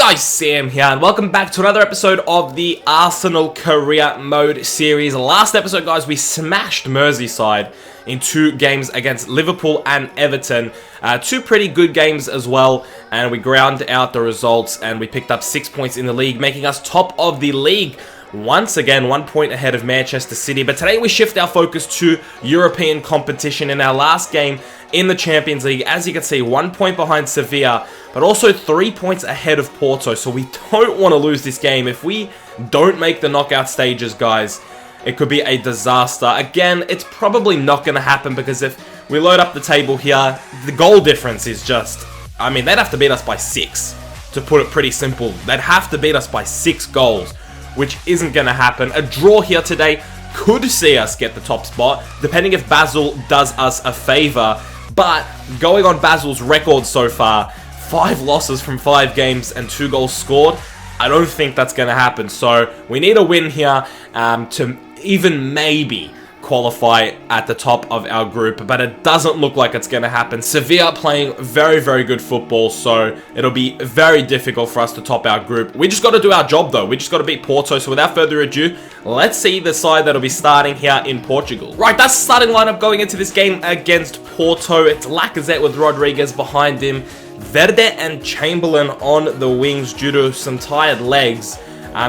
guys, Sam here, and welcome back to another episode of the Arsenal Career Mode series. Last episode, guys, we smashed Merseyside in 2 games against Liverpool and Everton. 2 pretty good games as well, and we ground out the results, and we picked up 6 points in the league, making us top of the league. Once again, 1 point ahead of Manchester City, but today we shift our focus to European competition in our last game in the Champions League. As you can see, 1 point behind Sevilla, but also 3 points ahead of Porto, so we don't want to lose this game. If we don't make the knockout stages, guys, it could be a disaster. Again, it's probably not going to happen because if we load up the table here, the goal difference is just, I mean, they'd have to beat us by 6, to put it pretty simple. They'd have to beat us by 6 goals, which isn't going to happen. A draw here today could see us get the top spot, depending if Basel does us a favour. But going on Basel's record so far, 5 losses from 5 games and 2 goals scored, I don't think that's going to happen. So we need a win here to even maybe qualify at the top of our group, but it doesn't look like it's going to happen. Sevilla playing very, very good football, so it'll be very difficult for us to top our group. We just got to do our job, though. We just got to beat Porto, so without further ado, let's see the side that'll be starting here in Portugal. Right, that's the starting lineup going into this game against Porto. It's Lacazette with Rodriguez behind him, Verde and Chamberlain on the wings due to some tired legs.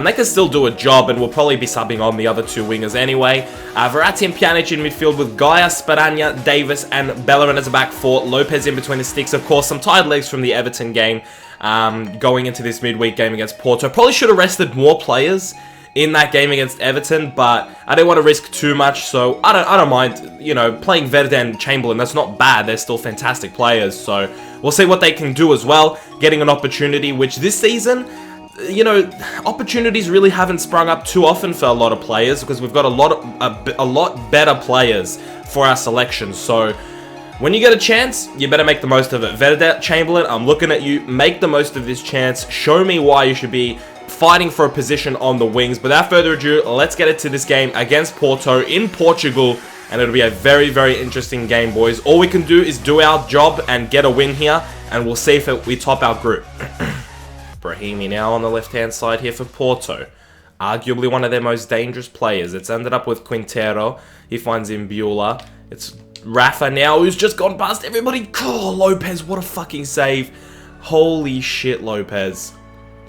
They can still do a job, and we'll probably be subbing on the other 2 wingers anyway. Verratti and Pjanic in midfield with Gaia, Sparagna, Davis, and Bellerin as a back 4. Lopez in between the sticks. Of course, some tired legs from the Everton game going into this midweek game against Porto. Probably should have rested more players in that game against Everton, but I didn't want to risk too much, so I don't mind, you know, playing Verde and Chamberlain. That's not bad. They're still fantastic players, so we'll see what they can do as well. Getting an opportunity, which this season, you know, opportunities really haven't sprung up too often for a lot of players because we've got a lot better players for our selection. So when you get a chance, you better make the most of it. Verde, Chamberlain, I'm looking at you. Make the most of this chance. Show me why you should be fighting for a position on the wings. Without further ado, let's get into this game against Porto in Portugal, and it'll be a very, very interesting game, boys. All we can do is do our job and get a win here, and we'll see if we top our group. Brahimi now on the left-hand side here for Porto. Arguably one of their most dangerous players. It's ended up with Quintero. He finds Imbula. It's Rafa now, who's just gone past everybody. Oh, Lopez, what a fucking save. Holy shit, Lopez.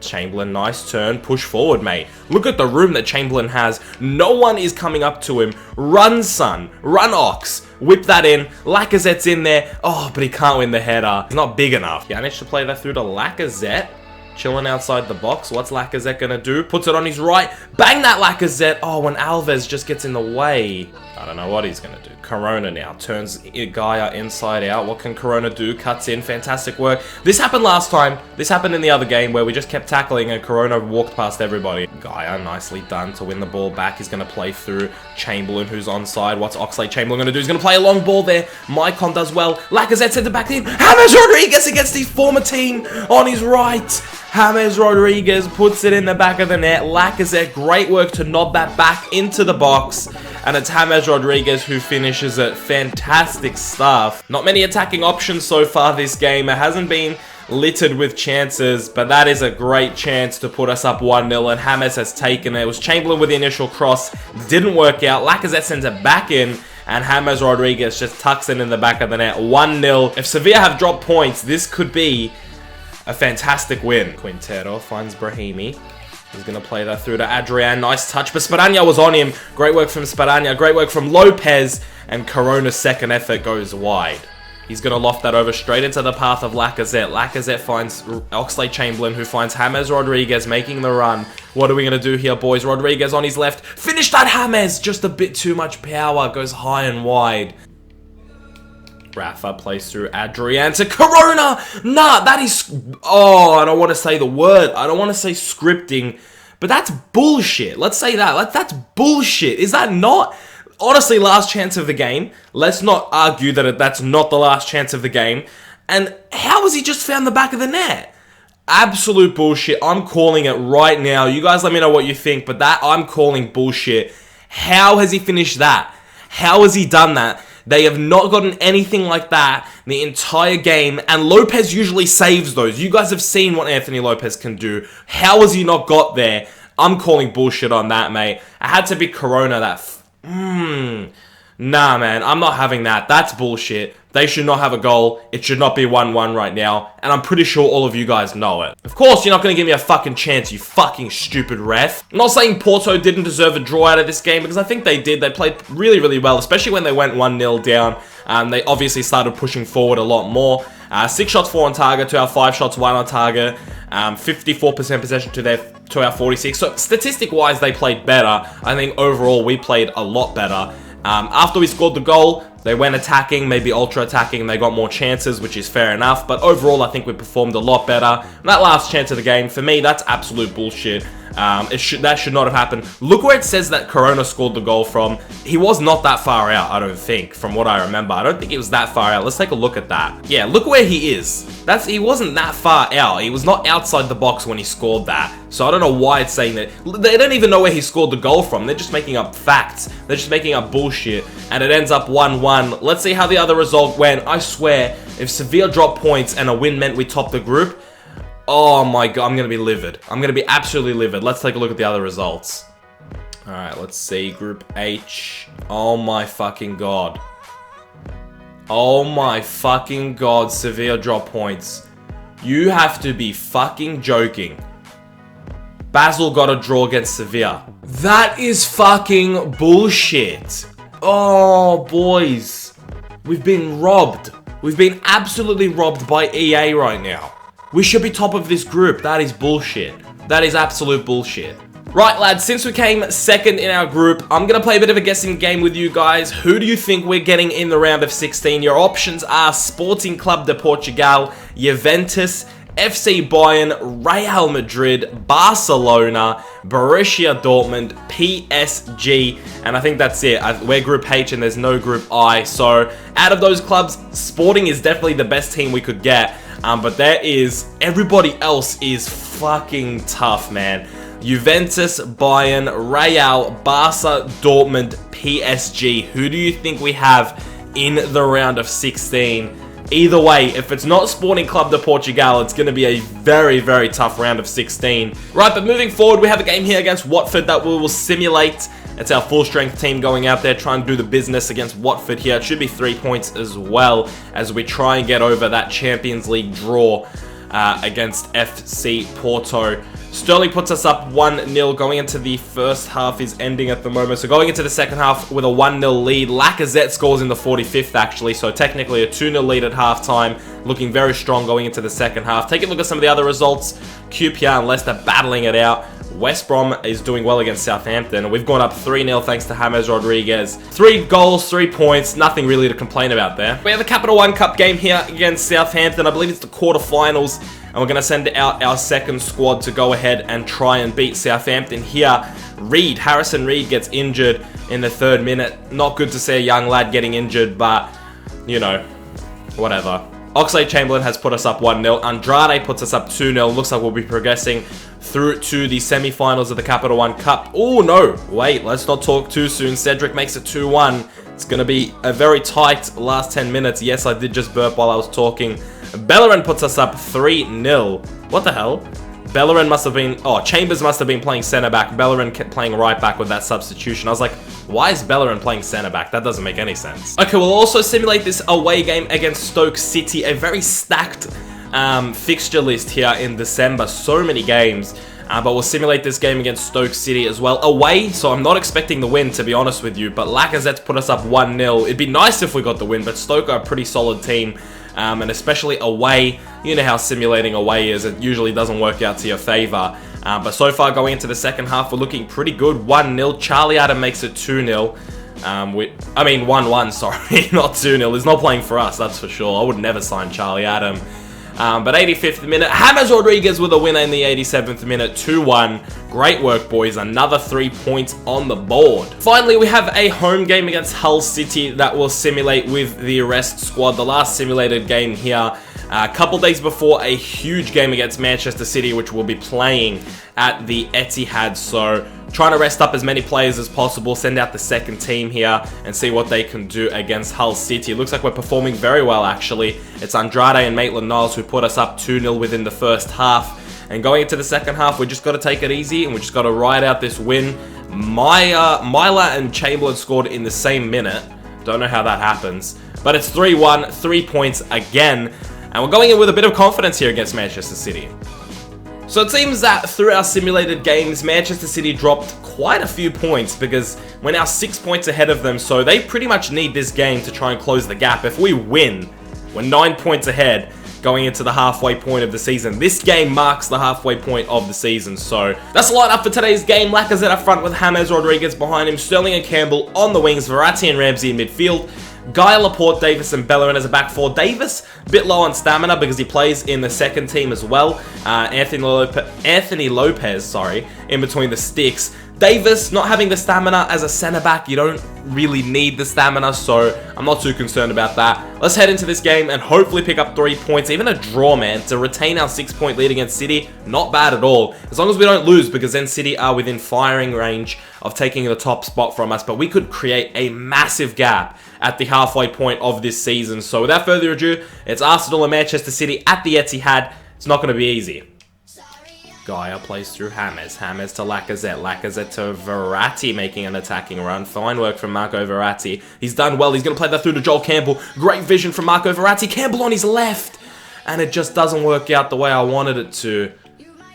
Chamberlain, nice turn. Push forward, mate. Look at the room that Chamberlain has. No one is coming up to him. Run, son. Run, Ox. Whip that in. Lacazette's in there. Oh, but he can't win the header. He's not big enough. Pjanic to play that through to Lacazette. Chilling outside the box. What's Lacazette going to do? Puts it on his right. Bang that Lacazette. Oh, when Alves just gets in the way. I don't know what he's going to do. Corona now turns Gaia inside out. What can Corona do? Cuts in. Fantastic work. This happened last time. This happened in the other game where we just kept tackling and Corona walked past everybody. Gaia, nicely done to win the ball back. He's going to play through Chamberlain, who's onside. What's Oxlade-Chamberlain going to do? He's going to play a long ball there. Maicon does well. Lacazette sends it back in. James Rodriguez against his former team on his right. James Rodriguez puts it in the back of the net. Lacazette, great work to nod that back into the box. And it's James Rodriguez who finishes it. Fantastic stuff. Not many attacking options so far this game. It hasn't been littered with chances, but that is a great chance to put us up 1-0, and James has taken it. It was Chamberlain with the initial cross. Didn't work out. Lacazette sends it back in, and James Rodriguez just tucks it in the back of the net. 1-0. If Sevilla have dropped points, this could be a fantastic win. Quintero finds Brahimi. He's going to play that through to Adrian. Nice touch, but Sparagna was on him. Great work from Sparagna. Great work from Lopez. And Corona's second effort goes wide. He's going to loft that over straight into the path of Lacazette. Lacazette finds Oxlade-Chamberlain, who finds James Rodriguez making the run. What are we going to do here, boys? Rodriguez on his left. Finish that, James! Just a bit too much power. Goes high and wide. Rafa plays through Adrian to Corona. Nah, that is... Oh, I don't want to say the word. I don't want to say scripting, but that's bullshit. Let's say that. That's bullshit. Is that not? Honestly, last chance of the game. Let's not argue that that's not the last chance of the game. And how has he just found the back of the net? Absolute bullshit. I'm calling it right now. You guys let me know what you think, but that I'm calling bullshit. How has he finished that? How has he done that? They have not gotten anything like that the entire game, and Lopez usually saves those. You guys have seen what Anthony Lopez can do. How has he not got there? I'm calling bullshit on that, mate. It had to be Corona that... Nah, man, I'm not having that. That's bullshit. They should not have a goal. It should not be 1-1 right now. And I'm pretty sure all of you guys know it. Of course, you're not going to give me a fucking chance, you fucking stupid ref. I'm not saying Porto didn't deserve a draw out of this game, because I think they did. They played really, really well, especially when they went 1-0 down. They obviously started pushing forward a lot more. 6 shots, 4 on target, to our 5 shots, 1 on target. 54% possession to our 46. So statistic-wise, they played better. I think overall, we played a lot better. After we scored the goal, they went attacking, maybe ultra-attacking, and they got more chances, which is fair enough. But overall, I think we performed a lot better. And that last chance of the game, for me, that's absolute bullshit. That should not have happened. Look where it says that Corona scored the goal from. He was not that far out, I don't think, from what I remember. I don't think he was that far out. Let's take a look at that. Yeah, look where he is. He wasn't that far out. He was not outside the box when he scored that. So I don't know why it's saying that. They don't even know where he scored the goal from. They're just making up facts. They're just making up bullshit. And it ends up 1-1. Let's see how the other result went. I swear, if Sevilla dropped points and a win meant we topped the group, oh my god, I'm going to be livid. I'm going to be absolutely livid. Let's take a look at the other results. Alright, let's see. Group H. Oh my fucking god. Oh my fucking god, Sevilla drop points. You have to be fucking joking. Basel got a draw against Sevilla. That is fucking bullshit. Oh, boys. We've been robbed. We've been absolutely robbed by EA right now. We should be top of this group. That is bullshit. That is absolute bullshit. Right, lads, since we came second in our group, I'm going to play a bit of a guessing game with you guys. Who do you think we're getting in the round of 16? Your options are Sporting Club de Portugal, Juventus, FC Bayern, Real Madrid, Barcelona, Borussia Dortmund, PSG, and I think that's it. We're Group H and there's no Group I, so out of those clubs, Sporting is definitely the best team we could get, but everybody else is fucking tough, man. Juventus, Bayern, Real, Barca, Dortmund, PSG. Who do you think we have in the round of 16? Either way, if it's not Sporting Club de Portugal, it's going to be a very, very tough round of 16. Right, but moving forward, we have a game here against Watford that we will simulate. It's our full-strength team going out there trying to do the business against Watford here. It should be 3 points as well as we try and get over that Champions League draw against FC Porto. Sterling puts us up 1-0. Going into the first half is ending at the moment. So going into the second half with a 1-0 lead. Lacazette scores in the 45th actually. So technically a 2-0 lead at halftime. Looking very strong going into the second half. Take a look at some of the other results. QPR and Leicester battling it out. West Brom is doing well against Southampton. We've gone up 3-0 thanks to James Rodriguez. 3 goals, 3 points. Nothing really to complain about there. We have a Capital One Cup game here against Southampton. I believe it's the quarterfinals. And we're going to send out our second squad to go ahead and try and beat Southampton here. Harrison Reed gets injured in the 3rd minute. Not good to see a young lad getting injured, but, you know, whatever. Oxlade-Chamberlain has put us up 1-0. Andrade puts us up 2-0. Looks like we'll be progressing through to the semi-finals of the Capital One Cup. Oh, no. Wait, let's not talk too soon. Cedric makes it 2-1. It's going to be a very tight last 10 minutes. Yes, I did just burp while I was talking. Bellerin puts us up 3-0. What the hell? Bellerin must have been... Oh, Chambers must have been playing centre-back. Bellerin kept playing right-back with that substitution. I was like, why is Bellerin playing centre-back? That doesn't make any sense. Okay, we'll also simulate this away game against Stoke City. A very stacked fixture list here in December. So many games. But we'll simulate this game against Stoke City as well. Away, so I'm not expecting the win, to be honest with you. But Lacazette's put us up 1-0. It'd be nice if we got the win, but Stoke are a pretty solid team. And especially away, you know how simulating away is. It usually doesn't work out to your favour. But so far, going into the second half, we're looking pretty good. 1-0. Charlie Adam makes it 2-0. 1-1, sorry. Not 2-0. He's not playing for us, that's for sure. I would never sign Charlie Adam. But 85th minute, James Rodriguez with a winner in the 87th minute, 2-1. Great work, boys. Another 3 points on the board. Finally, we have a home game against Hull City that will simulate with the rest squad. The last simulated game here A couple days before a huge game against Manchester City, which we'll be playing at the Etihad. So trying to rest up as many players as possible, send out the second team here and see what they can do against Hull City. It looks like we're performing very well, actually. It's Andrade and Maitland-Niles who put us up 2-0 within the first half. And going into the second half, we just got to take it easy and we just got to ride out this win. Myla and Chamberlain scored in the same minute. Don't know how that happens. But it's 3-1, 3 points again. And we're going in with a bit of confidence here against Manchester City. So it seems that through our simulated games, Manchester City dropped quite a few points because we're now 6 points ahead of them. So they pretty much need this game to try and close the gap. If we win, we're 9 points ahead going into the halfway point of the season. This game marks the halfway point of the season. So that's a lot up for today's game. Lacazette up front with James Rodriguez behind him. Sterling and Campbell on the wings. Verratti and Ramsey in midfield. Guy, Laporte, Davis and Bellerin as a back four. Davis, a bit low on stamina because he plays in the second team as well. Anthony Lopez, in between the sticks. Davis not having the stamina as a centre back. You don't really need the stamina, so I'm not too concerned about that. Let's head into this game and hopefully pick up 3 points, even a draw, man, to retain our 6-point lead against City. Not bad at all, as long as we don't lose, because then City are within firing range of taking the top spot from us, but we could create a massive gap at the halfway point of this season. So without further ado, it's Arsenal and Manchester City at the Etihad. It's not going to be easy. Gaia plays through James. James to Lacazette. Lacazette to Verratti making an attacking run. Fine work from Marco Verratti. He's done well. He's going to play that through to Joel Campbell. Great vision from Marco Verratti. Campbell on his left. And it just doesn't work out the way I wanted it to.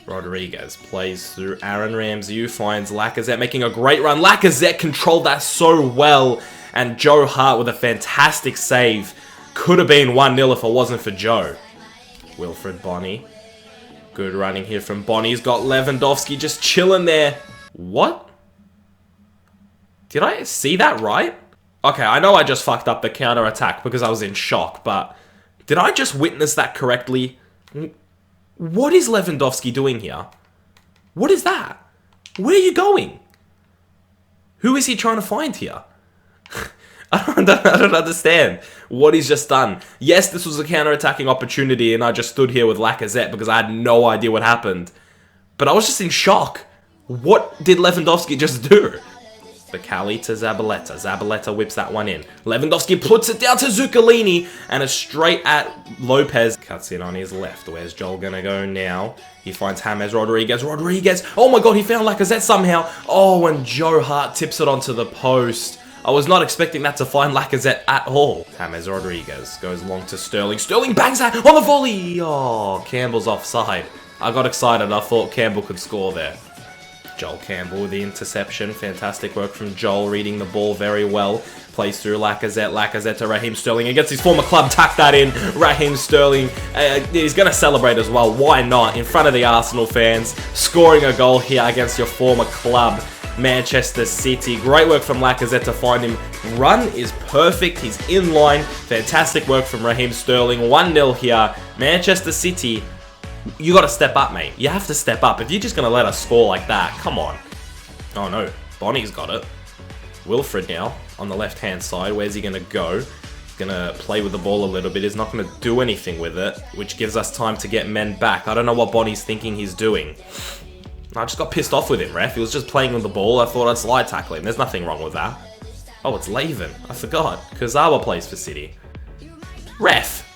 Rodriguez plays through Aaron Ramsey, who finds Lacazette making a great run. Lacazette controlled that so well. And Joe Hart with a fantastic save. Could have been 1-0 if it wasn't for Joe. Wilfred Bonny. Good running here from Bonny. He's got Lewandowski just chilling there. What? Did I see that right? Okay, I know I just fucked up the counter-attack because I was in shock, but did I just witness that correctly? What is Lewandowski doing here? What is that? Where are you going? Who is he trying to find here? I don't understand what he's just done. Yes, this was a counter-attacking opportunity and I just stood here with Lacazette because I had no idea what happened. But I was just in shock. What did Lewandowski just do? Bacali to Zabaleta. Zabaleta whips that one in. Lewandowski puts it down to Zuccolini and it's straight at Lopez. Cuts in on his left. Where's Joel gonna go now? He finds James Rodriguez. Rodriguez! Oh my god, he found Lacazette somehow. Oh, and Joe Hart tips it onto the post. I was not expecting that to find Lacazette at all. James Rodriguez goes long to Sterling. Sterling bangs that on the volley! Oh, Campbell's offside. I got excited. I thought Campbell could score there. Joel Campbell with the interception. Fantastic work from Joel, reading the ball very well. Plays through Lacazette. Lacazette to Raheem Sterling. Against his former club, tuck that in. Raheem Sterling, he's going to celebrate as well. Why not? In front of the Arsenal fans. Scoring a goal here against your former club, Manchester City. Great work from Lacazette to find him. Run is perfect. He's in line. Fantastic work from Raheem Sterling. 1-0 here. Manchester City, you got to step up, mate. You have to step up. If you're just going to let us score like that, come on. Oh, no. Bonny's got it. Wilfred now on the left-hand side. Where's he going to go? He's going to play with the ball a little bit. He's not going to do anything with it, which gives us time to get men back. I don't know what Bonny's thinking he's doing. I just got pissed off with him, ref. He was just playing with the ball. I thought I'd slide tackle him. There's nothing wrong with that. Oh, it's Laven. I forgot. Kurzawa plays for City. Ref.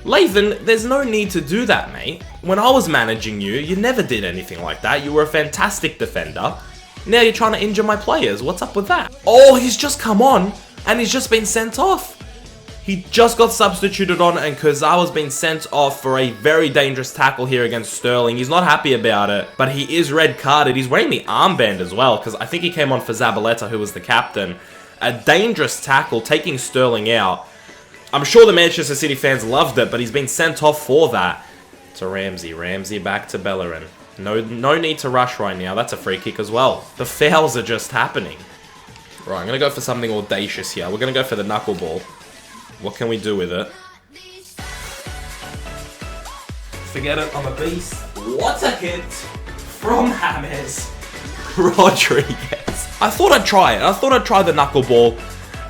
Laven, there's no need to do that, mate. When I was managing you, you never did anything like that. You were a fantastic defender. Now you're trying to injure my players. What's up with that? Oh, he's just come on, and he's just been sent off. He just got substituted on, and Kurzawa's been sent off for a very dangerous tackle here against Sterling. He's not happy about it, but he is red carded. He's wearing the armband as well, because I think he came on for Zabaleta, who was the captain. A dangerous tackle, taking Sterling out. I'm sure the Manchester City fans loved it, but he's been sent off for that. To Ramsey. Ramsey back to Bellerin. No need to rush right now. That's a free kick as well. The fouls are just happening. Right, I'm going to go for something audacious here. We're going to go for the knuckleball. What can we do with it? Forget it, I'm a beast. What a hit from James Rodriguez. I thought I'd try it. I thought I'd try the knuckleball,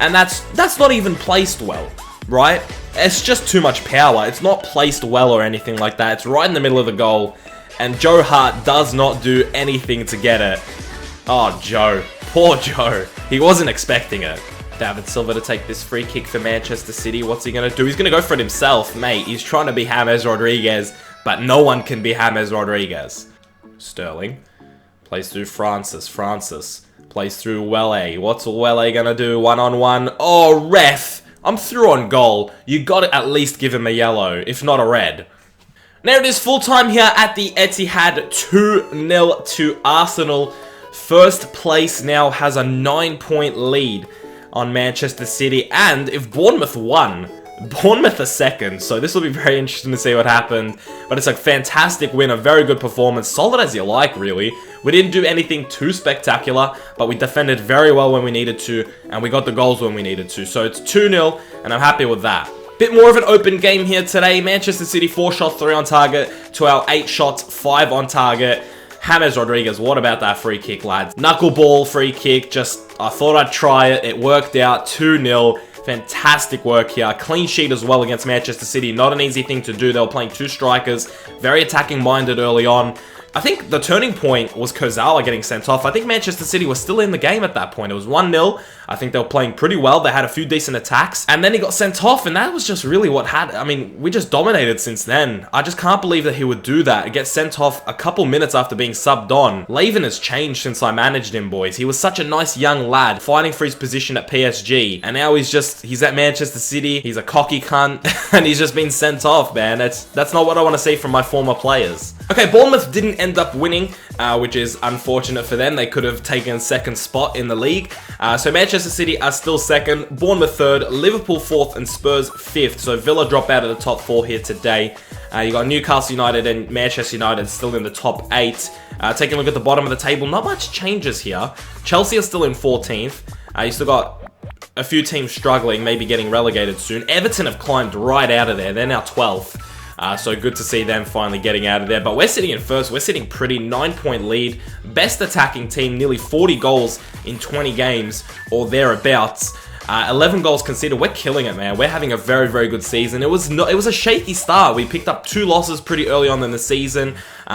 and that's not even placed well, right? It's just too much power. It's not placed well or anything like that. It's right in the middle of the goal. And Joe Hart does not do anything to get it. Oh, Joe. Poor Joe. He wasn't expecting it. David Silva to take this free kick for Manchester City. What's he going to do? He's going to go for it himself. Mate, he's trying to be James Rodriguez, but no one can be James Rodriguez. Sterling. Plays through Francis. Francis. Plays through Welle. What's Welle going to do? One-on-one. Oh, ref. I'm through on goal. You got to at least give him a yellow, if not a red. Now it is full time here at the Etihad, 2-0 to Arsenal. First place now has a 9-point lead on Manchester City, and if Bournemouth won, Bournemouth are second, so this will be very interesting to see what happened. But it's a fantastic win, a very good performance, solid as you like, really. We didn't do anything too spectacular, but we defended very well when we needed to, and we got the goals when we needed to. So it's 2-0, and I'm happy with that. Bit more of an open game here today. Manchester City 4 shots, 3 on target, to our 8 shots, 5 on target. James Rodriguez, what about that free kick, lads? Knuckleball free kick, I thought I'd try it. It worked out, 2-0. Fantastic work here. Clean sheet as well against Manchester City. Not an easy thing to do. They were playing 2 strikers. Very attacking minded early on. I think the turning point was Kurzawa getting sent off. I think Manchester City was still in the game at that point. It was 1-0. I think they were playing pretty well. They had a few decent attacks. And then he got sent off, and that was just really what had... I mean, we just dominated since then. I just can't believe that he would do that. Get sent off a couple minutes after being subbed on. Laven has changed since I managed him, boys. He was such a nice young lad, fighting for his position at PSG. And now he's at Manchester City. He's a cocky cunt, and he's just been sent off, man. That's not what I want to see from my former players. Okay, Bournemouth didn't end up winning, which is unfortunate for them. They could have taken second spot in the league. So Manchester City are still second, Bournemouth third, Liverpool fourth, and Spurs fifth. So Villa drop out of the top 4 here today. You got Newcastle United and Manchester United still in the top 8. Taking a look at the bottom of the table, not much changes here. Chelsea are still in 14th. You still got a few teams struggling, maybe getting relegated soon. Everton have climbed right out of there. They're now 12th. So good to see them finally getting out of there. But we're sitting in first. We're sitting pretty, 9-point lead. Best attacking team, nearly 40 goals in 20 games or thereabouts. 11 goals conceded. We're killing it, man. We're having a very, very good season. It was a shaky start. We picked up 2 losses pretty early on in the season.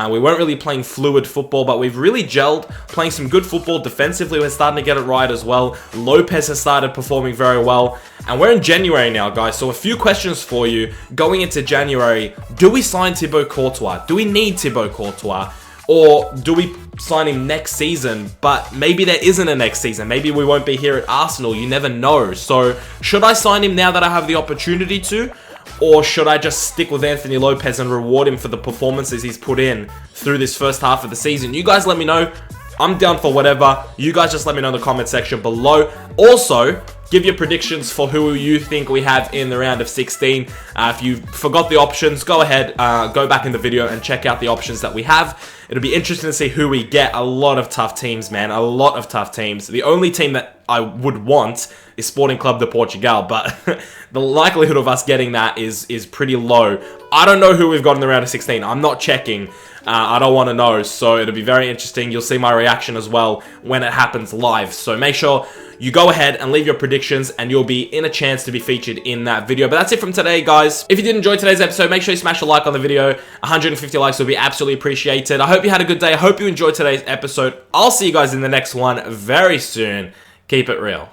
We weren't really playing fluid football, but we've really gelled, playing some good football. Defensively, we're starting to get it right as well. Lopez has started performing very well. And we're in January now, guys. So a few questions for you going into January. Do we sign Thibaut Courtois? Do we need Thibaut Courtois? Or do we sign him next season, but maybe there isn't a next season? Maybe we won't be here at Arsenal. You never know. So should I sign him now that I have the opportunity to? Or should I just stick with Anthony Lopez and reward him for the performances he's put in through this first half of the season? You guys let me know. I'm down for whatever. You guys just let me know in the comment section below. Also, give your predictions for who you think we have in the round of 16. If you forgot the options, go ahead, go back in the video and check out the options that we have. It'll be interesting to see who we get. A lot of tough teams, man. A lot of tough teams. The only team that I would want is Sporting Club de Portugal, but the likelihood of us getting that is pretty low. I don't know who we've got in the round of 16. I'm not checking. I don't want to know, so it'll be very interesting. You'll see my reaction as well when it happens live. So make sure you go ahead and leave your predictions, and you'll be in a chance to be featured in that video. But that's it from today, guys. If you did enjoy today's episode, make sure you smash a like on the video. 150 likes will be absolutely appreciated. I hope you had a good day. I hope you enjoyed today's episode. I'll see you guys in the next one very soon. Keep it real.